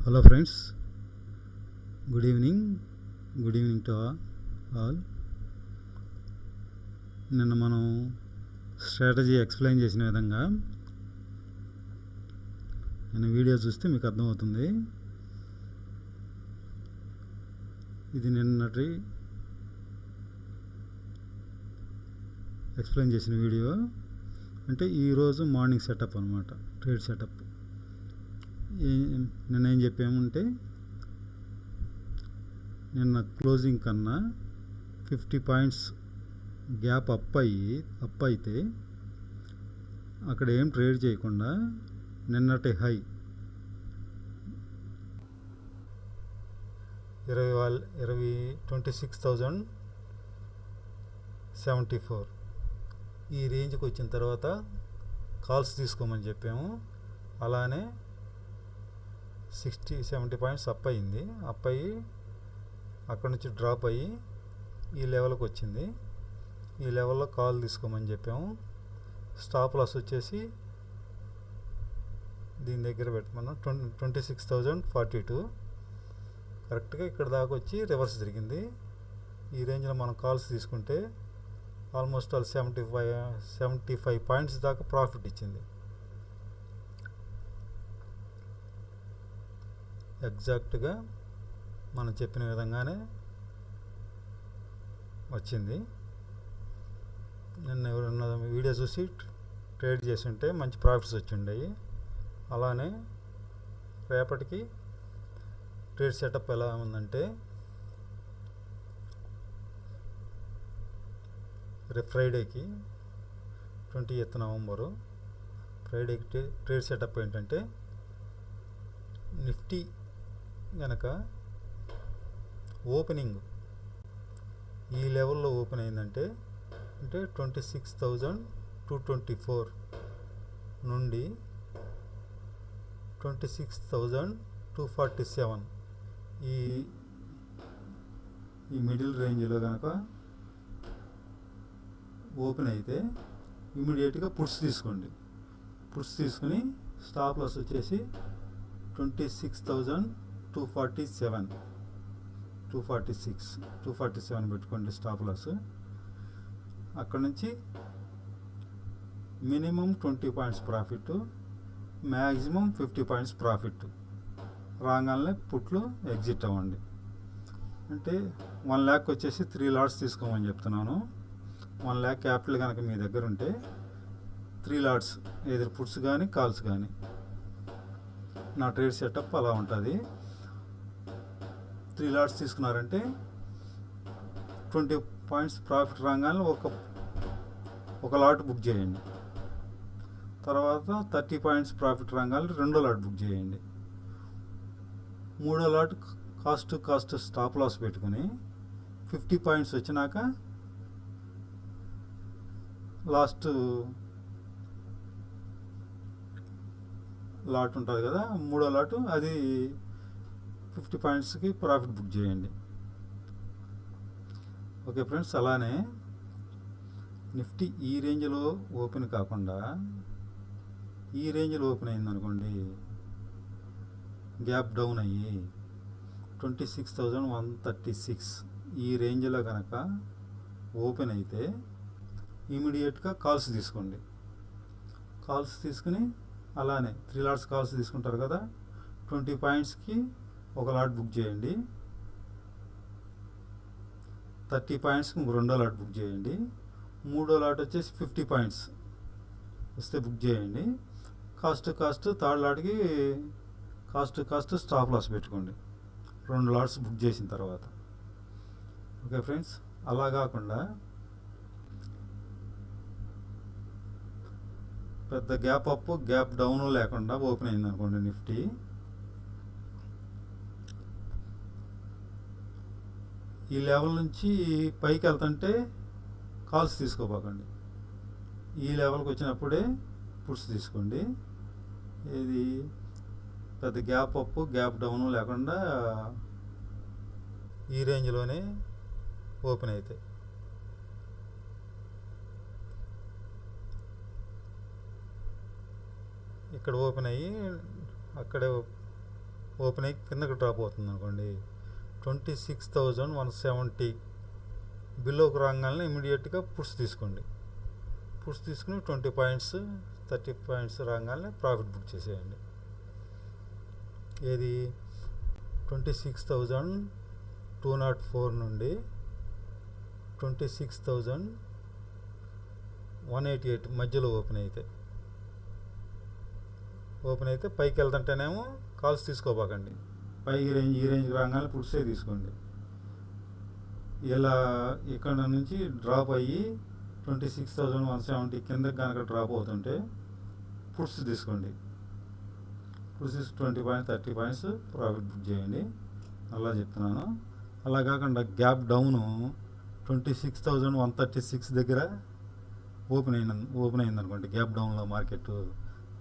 Hello friends, good evening to all. నిన్న మనం strategy explain చేసిన విధంగా నిన్న వీడియో చూస్తే మీకు అర్థమవుతుంది. ఇది నిన్నటి ఎక్స్ప్లెయిన్ చేసిన వీడియో. అంటే ఈరోజు మార్నింగ్ సెటప్ అనమాట, ట్రేడ్ సెటప్. నిన్న ఏం చెప్పామంటే, నిన్న క్లోజింగ్ కన్నా 50 పాయింట్స్ గ్యాప్ అప్ అయితే అక్కడ ఏం ట్రేడ్ చేయకుండా నిన్నటి హై 26,074 ఈ రేంజ్కి వచ్చిన తర్వాత కాల్స్ తీసుకోమని చెప్పాము. అలానే 60-70 పాయింట్స్ అప్ అయ్యి అక్కడ నుంచి డ్రాప్ అయ్యి ఈ లెవెల్కి వచ్చింది. ఈ లెవెల్లో కాల్ తీసుకోమని చెప్పాము. స్టాప్ లాస్ వచ్చేసి దీని దగ్గర పెట్టమన్నాం 26,042. కరెక్ట్గా ఇక్కడ దాకా వచ్చి రివర్స్ జరిగింది. ఈ రేంజ్లో మనం కాల్స్ తీసుకుంటే ఆల్మోస్ట్ ఆల్ 75 పాయింట్స్ దాకా ప్రాఫిట్ ఇచ్చింది. ఎగ్జాక్ట్గా మనం చెప్పిన విధంగానే వచ్చింది. నిన్న ఎవరన్నా వీడియో చూసి ట్రేడ్ చేసి ఉంటే మంచి ప్రాఫిట్స్ వచ్చి ఉండేవి. అలానే రేపటికి ట్రేడ్ సెటప్ ఎలా ఉందంటే, రేపు ఫ్రైడేకి 20th నవంబరు ఫ్రైడేకి ట్రేడ్ సెటప్ ఏంటంటే, నిఫ్టీ కనుక ఓపెనింగ్ ఈ లెవెల్లో ఓపెన్ అయిందంటే, అంటే 26,224 నుండి 26,247 ఈ మిడిల్ రేంజ్లో కనుక ఓపెన్ అయితే ఇమీడియట్గా పుట్స్ తీసుకోండి. పుట్స్ తీసుకుని స్టాప్ లాస్ వచ్చేసి 26,247 పెట్టుకోండి స్టాప్ లాస్. అక్కడ నుంచి minimum 20 points profit, maximum 50 points profit రాగానే పుట్లు ఎగ్జిట్ అవ్వండి. అంటే 1 lakh వచ్చేసి 3 lots తీసుకోమని చెప్తున్నాను. 1 lakh క్యాపిటల్ కనుక మీ దగ్గర ఉంటే 3 lots ఏదైనా పుట్స్ కానీ కాల్స్ కానీ. నా ట్రేడ్ సెటప్ అలా ఉంటుంది. 3 lots తీసుకున్నారంటే 20 పాయింట్స్ ప్రాఫిట్ రాగానే ఒక లాట్ బుక్ చేయండి. తర్వాత 30 పాయింట్స్ ప్రాఫిట్ రాగానే 2వ లాట్ బుక్ చేయండి. 3వ లాట్ కాస్ట్ స్టాప్ లాస్ పెట్టుకుని 50 పాయింట్స్ వచ్చినాక లాస్ట్ లాట్ ఉంటుంది కదా, 3వ లాట్, అది 50 పాయింట్స్కి ప్రాఫిట్ బుక్ చేయండి. ఓకే ఫ్రెండ్స్, అలానే నిఫ్టీ ఈ రేంజ్లో ఓపెన్ కాకుండా ఈ రేంజ్లో ఓపెన్ అయిందనుకోండి, గ్యాప్ డౌన్ అయ్యి 26,136 ఈ రేంజ్లో కనుక ఓపెన్ అయితే ఇమీడియట్గా కాల్స్ తీసుకోండి. కాల్స్ తీసుకుని అలానే 3 lots కాల్స్ తీసుకుంటారు కదా, 20 పాయింట్స్కి ఒక లాట్ బుక్ చేయండి. 30 పాయింట్స్కి 2వ లాట్ బుక్ చేయండి. 3వ లాట్ వచ్చేసి 50 పాయింట్స్ వస్తే బుక్ చేయండి. కాస్ట్ 3rd లాట్కి కాస్ట్ స్టాప్ లాస్ పెట్టుకోండి 2 lots బుక్ చేసిన తర్వాత. ఓకే ఫ్రెండ్స్, అలా కాకుండా పెద్ద గ్యాప్ అప్ గ్యాప్ డౌన్ లేకుండా ఓపెన్ అయింది అనుకోండి నిఫ్టీ, ఈ లెవెల్ నుంచి పైకి వెళ్తుంటే కాల్స్ తీసుకోపోకండి. ఈ లెవెల్కి వచ్చినప్పుడే పుట్స్ తీసుకోండి. ఇది పెద్ద గ్యాప్ అప్ గ్యాప్ డౌన్ లేకుండా ఈ రేంజ్లోనే ఓపెన్ అవుతాయి. ఇక్కడ ఓపెన్ అయ్యి అక్కడే ఓపెన్ అయ్యి కిందకి డ్రాప్ అవుతుంది అనుకోండి, 26,170 బిలోకి రాగానే ఇమీడియట్గా పుట్స్ తీసుకోండి. పుట్స్ తీసుకుని 20 పాయింట్స్ 30 పాయింట్స్ రాగానే ప్రాఫిట్ బుక్ చేసేయండి. ఏది 26,204 నుండి 26,188 మధ్యలో ఓపెన్ అయితే పైకి వెళ్తుంటేనేమో కాల్స్ తీసుకోబాకండి. పైకి ఈ రేంజ్ రాగానే పుట్సే తీసుకోండి. ఇలా ఇక్కడ నుంచి డ్రాప్ అయ్యి 26,170 కిందకి కనుక డ్రాప్ అవుతుంటే పుట్స్ తీసుకోండి. Puts 20 points 30 points profit book చేయండి. అలా చెప్తున్నాను. అలా కాకుండా గ్యాప్ డౌను 26,136 దగ్గర ఓపెన్ అయింది అనుకోండి, గ్యాప్ డౌన్లో మార్కెట్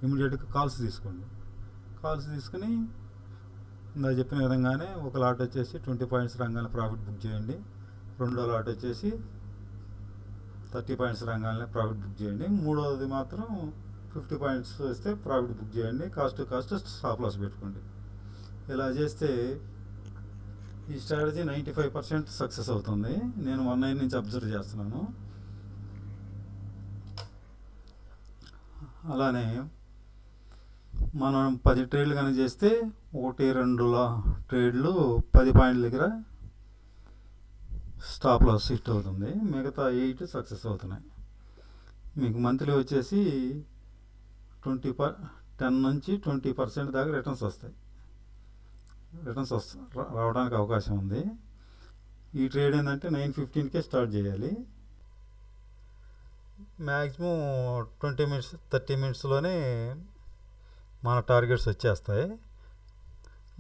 ఇమీడియట్గా కాల్స్ తీసుకోండి. కాల్స్ తీసుకుని ఇందా చెప్పిన విధంగానే ఒక లాట్ వచ్చేసి 20 పాయింట్స్ రాగానే ప్రాఫిట్ బుక్ చేయండి. రెండో లాట్ వచ్చేసి 30 పాయింట్స్ రాగానే ప్రాఫిట్ బుక్ చేయండి. మూడోది మాత్రం 50 పాయింట్స్ వస్తే ప్రాఫిట్ బుక్ చేయండి. కాస్ట్ స్టాప్ లాస్ పెట్టుకోండి. ఇలా చేస్తే ఈ స్ట్రాటజీ 95% సక్సెస్ అవుతుంది. నేను 1 ఇయర్ నుంచి అబ్జర్వ్ చేస్తున్నాను. అలానే మనం 10 ట్రేడ్లు కనుక చేస్తే 1-2 ట్రేడ్లు 10 పాయింట్ల దగ్గర స్టాప్ లాస్ హిట్ అవుతుంది. మిగతా 8 సక్సెస్ అవుతున్నాయి. మీకు మంత్లీ వచ్చేసి 10 నుంచి 20% దాకా రిటర్న్స్ రావడానికి అవకాశం ఉంది. ఈ ట్రేడ్ ఏంటంటే 9:15కే స్టార్ట్ చేయాలి. మ్యాక్సిమం 20 మినిట్స్ 30 మినిట్స్లోనే మన టార్గెట్స్ వచ్చేస్తాయి.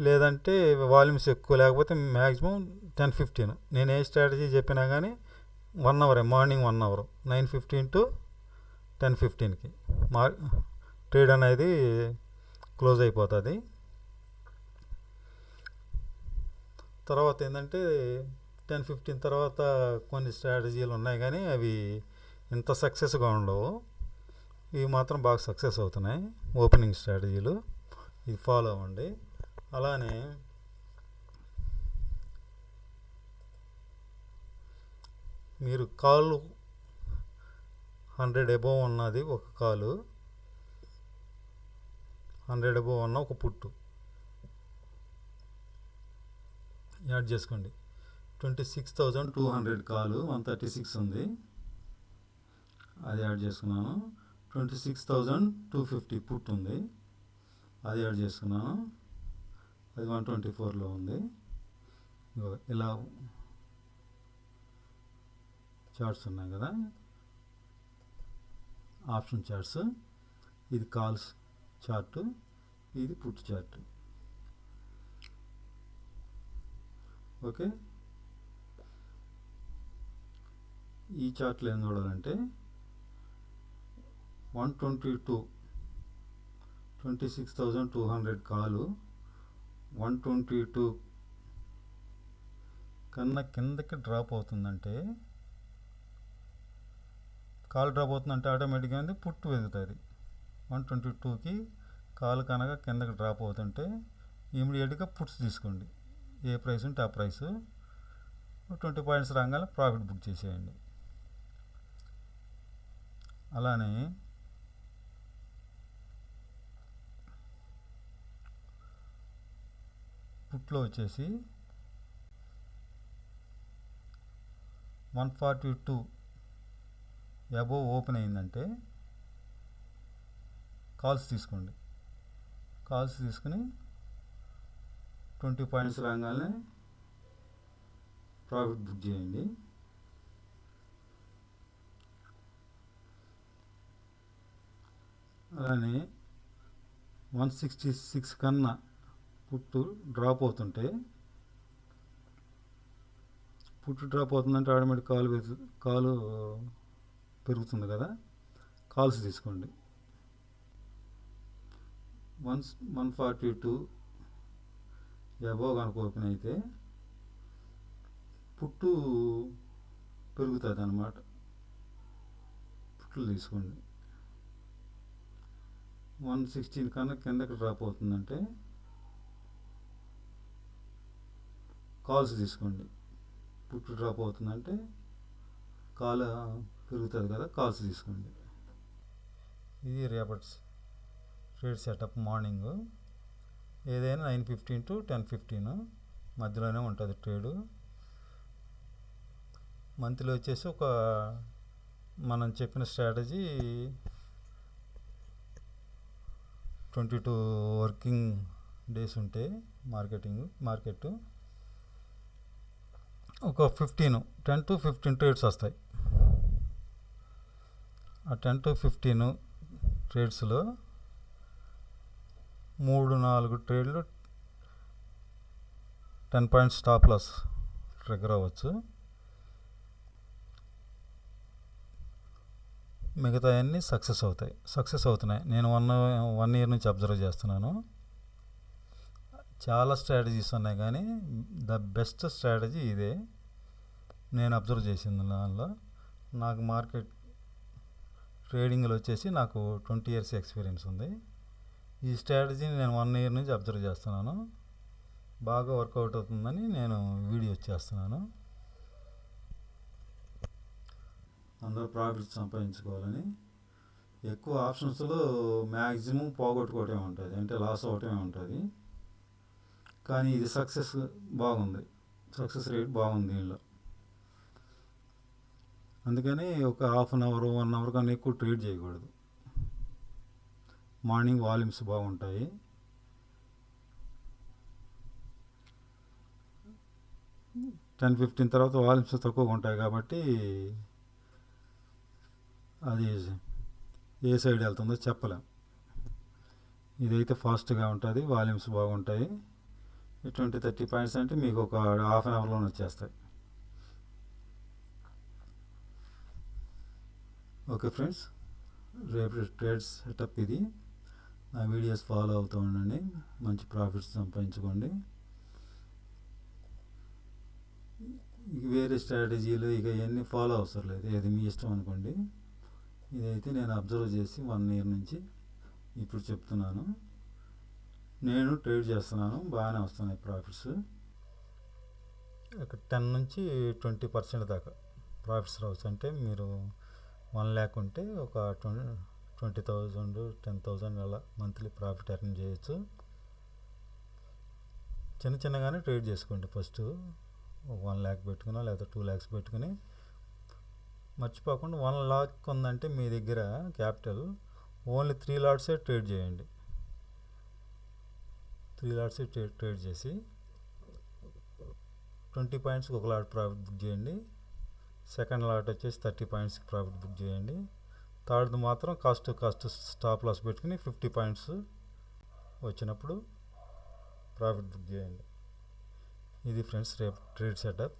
లేదంటే వాల్యూమ్స్ ఎక్కువ లేకపోతే మ్యాక్సిమం 10-15. నేను ఏ స్ట్రాటజీ చెప్పినా కానీ 1 అవరే, మార్నింగ్ 1 అవర్ 9:15 to 10:15కి ట్రేడ్ అనేది క్లోజ్ అయిపోతుంది. తర్వాత ఏంటంటే 10-15 తర్వాత కొన్ని స్ట్రాటజీలు ఉన్నాయి కానీ అవి ఇంత సక్సెస్గా ఉండవు. ఇవి మాత్రం బాగా సక్సెస్ అవుతున్నాయి ఓపెనింగ్ స్ట్రాటజీలు. ఇది ఫాలో అవ్వండి. అలానే మీరు కాలు 100 అబోవ్ ఉన్నది ఒక కాలు, 100 అబోవ్ ఉన్న ఒక పుట్టు యాడ్ చేసుకోండి. 26,200 కాలు 136 ఉంది, అది యాడ్ చేసుకున్నాను. 26,250 పుట్ ఉంది, అది యాడ్ చేసుకున్నాను. అది 124లో ఉంది. ఇలా చార్ట్స్ ఉన్నాయి కదా, ఆప్షన్ చార్ట్స్. ఇది కాల్స్ చార్టు, ఇది పుట్ చార్ట్. ఓకే, ఈ చార్ట్లో ఏం చూడాలంటే 26,200 కాలు 122 కన్నా కిందకి డ్రాప్ అవుతుందంటే, కాలు డ్రాప్ అవుతుందంటే ఆటోమేటిక్గా పుట్టు వెతుకుతుంది. 122కి కాలు కనుక కిందకి డ్రాప్ అవుతుంటే ఇమీడియట్గా పుట్స్ తీసుకోండి. ఏ ప్రైస్ ఉంటే ఆ ప్రైస్ 20 పాయింట్స్ రాగానే ప్రాఫిట్ బుక్ చేసేయండి. అలానే పుట్లో వచ్చేసి 142 అబోవ్ ఓపెన్ అయిందంటే కాల్స్ తీసుకోండి. కాల్స్ తీసుకుని 20 పాయింట్స్ రాగానే ప్రాఫిట్ బుక్ చేయండి. అలానే 166 కన్నా పుట్టు డ్రాప్ అవుతుంటే, పుట్టు డ్రాప్ అవుతుందంటే ఆటోమేటిక్ కాలు పెరుగుతుంది కదా, కాల్స్ తీసుకోండి. 142 అబోవ్ కనుక ఓపెన్ అయితే పుట్టు పెరుగుతుంది అన్నమాట, పుట్లు తీసుకోండి. 116 కన్నా కిందకి డ్రాప్ అవుతుందంటే కాల్స్ తీసుకోండి. పుట్ డ్రాప్ అవుతుందంటే కాల్ పెరుగుతుంది కదా, కాల్స్ తీసుకోండి. ఇది రేపటి ట్రేడ్ సెటప్. మార్నింగ్ ఏదైనా 9:15 to 10:15 మధ్యలోనే ఉంటుంది ట్రేడు. మంత్లీ వచ్చేసి ఒక మనం చెప్పిన స్ట్రాటజీ 22 వర్కింగ్ డేస్ ఉంటే మార్కెట్ ఒక 10 to 15 ట్రేడ్స్ వస్తాయి. ఆ 10 to 15 ట్రేడ్స్లో 3-4 ట్రేడ్లు 10 పాయింట్స్ స్టాప్ లాస్ ట్రిగ్గర్ అవ్వచ్చు. మిగతా అన్నీ సక్సెస్ అవుతున్నాయి. నేను వన్ ఇయర్ నుంచి అబ్జర్వ్ చేస్తున్నాను. చాలా స్ట్రాటజీస్ ఉన్నాయి కానీ ద బెస్ట్ స్ట్రాటజీ ఇదే. నేను అబ్జర్వ్ చేసింది దానిలో. నాకు మార్కెట్ ట్రేడింగ్లో వచ్చేసి నాకు 20 years ఎక్స్పీరియన్స్ ఉంది. ఈ స్ట్రాటజీని నేను 1 year నుంచి అబ్జర్వ్ చేస్తున్నాను. బాగా వర్కౌట్ అవుతుందని నేను వీడియోస్ చేస్తున్నాను. అందరూ ప్రాఫిట్స్ సంపాదించుకోవాలని. ఎక్కువ ఆప్షన్స్లో మ్యాక్సిమం పోగొట్టుకోవటమే ఉంటుంది, అంటే లాస్ అవ్వటమే ఉంటుంది. కానీ ఇది సక్సెస్ రేట్ బాగుంది దీనిలో. అందుకని ఒక హాఫ్ అన్ అవర్ 1 hour కన్నా ఎక్కువ ట్రేడ్ చేయకూడదు. మార్నింగ్ వాల్యూమ్స్ బాగుంటాయి. 10-15 తర్వాత వాల్యూమ్స్ తక్కువగా ఉంటాయి కాబట్టి అది ఏ సైడ్ వెళ్తుందో చెప్పలేం. ఇదైతే ఫాస్ట్గా ఉంటుంది, వాల్యూమ్స్ బాగుంటాయి. 20-30 పాయింట్స్ అంటే మీకు ఒక హాఫ్ అన్ అవర్లోనే వచ్చేస్తాయి. ఓకే ఫ్రెండ్స్, రేపు ట్రేడ్ సెటప్ ఇది. నా వీడియోస్ ఫాలో అవుతూ ఉండండి, మంచి ప్రాఫిట్స్ సంపాదించుకోండి. వేరే స్ట్రాటజీలు ఇవన్నీ ఫాలో అవసరం లేదు, ఏది మీ ఇష్టం అనుకోండి. ఇదైతే నేను అబ్జర్వ్ చేసి 1 year నుంచి ఇప్పుడు చెప్తున్నాను. నేను ట్రేడ్ చేస్తున్నాను, బాగానే వస్తున్నాయి ప్రాఫిట్స్. ఒక 10 నుంచి 20% దాకా ప్రాఫిట్స్ రావచ్చు. అంటే మీరు 1 lakh ఉంటే ఒక 20,000 10,000 అలా మంత్లీ ప్రాఫిట్ ఎర్న్ చేయొచ్చు. చిన్నగానే ట్రేడ్ చేసుకోండి. ఫస్ట్ 1 lakh పెట్టుకున్నా లేదా 2 lakhs పెట్టుకుని, మర్చిపోకుండా 1 lakh ఉందంటే మీ దగ్గర క్యాపిటల్, ఓన్లీ 3 lots ట్రేడ్ చేయండి. 3 lots ట్రేడ్ చేసి 20 points ఒక లాట్ ప్రాఫిట్ బుక్ చేయండి. సెకండ్ లాట్ వచ్చేసి 30 points ప్రాఫిట్ బుక్ చేయండి. థర్డ్ మాత్రం కాస్ట్ స్టాప్ లాస్ పెట్టుకుని 50 points వచ్చినప్పుడు ప్రాఫిట్ బుక్ చేయండి. ఇది ఫ్రెండ్స్ రేపు ట్రేడ్ సెటప్.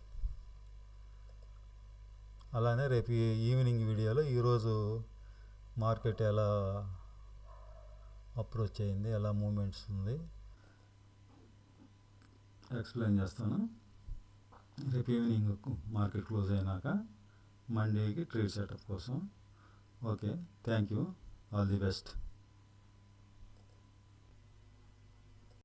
అలానే రేపు ఈవినింగ్ వీడియోలో ఈరోజు మార్కెట్ ఎలా అప్రోచ్ అయింది, ఎలా మూమెంట్స్ ఉంది ఎక్స్ప్లెయిన్ చేస్తాను. రేపు ఈవినింగ్ మార్కెట్ క్లోజ్ అయినాక మండేకి ట్రేడ్ సెటప్ కోసం. Okay, thank you, all the best.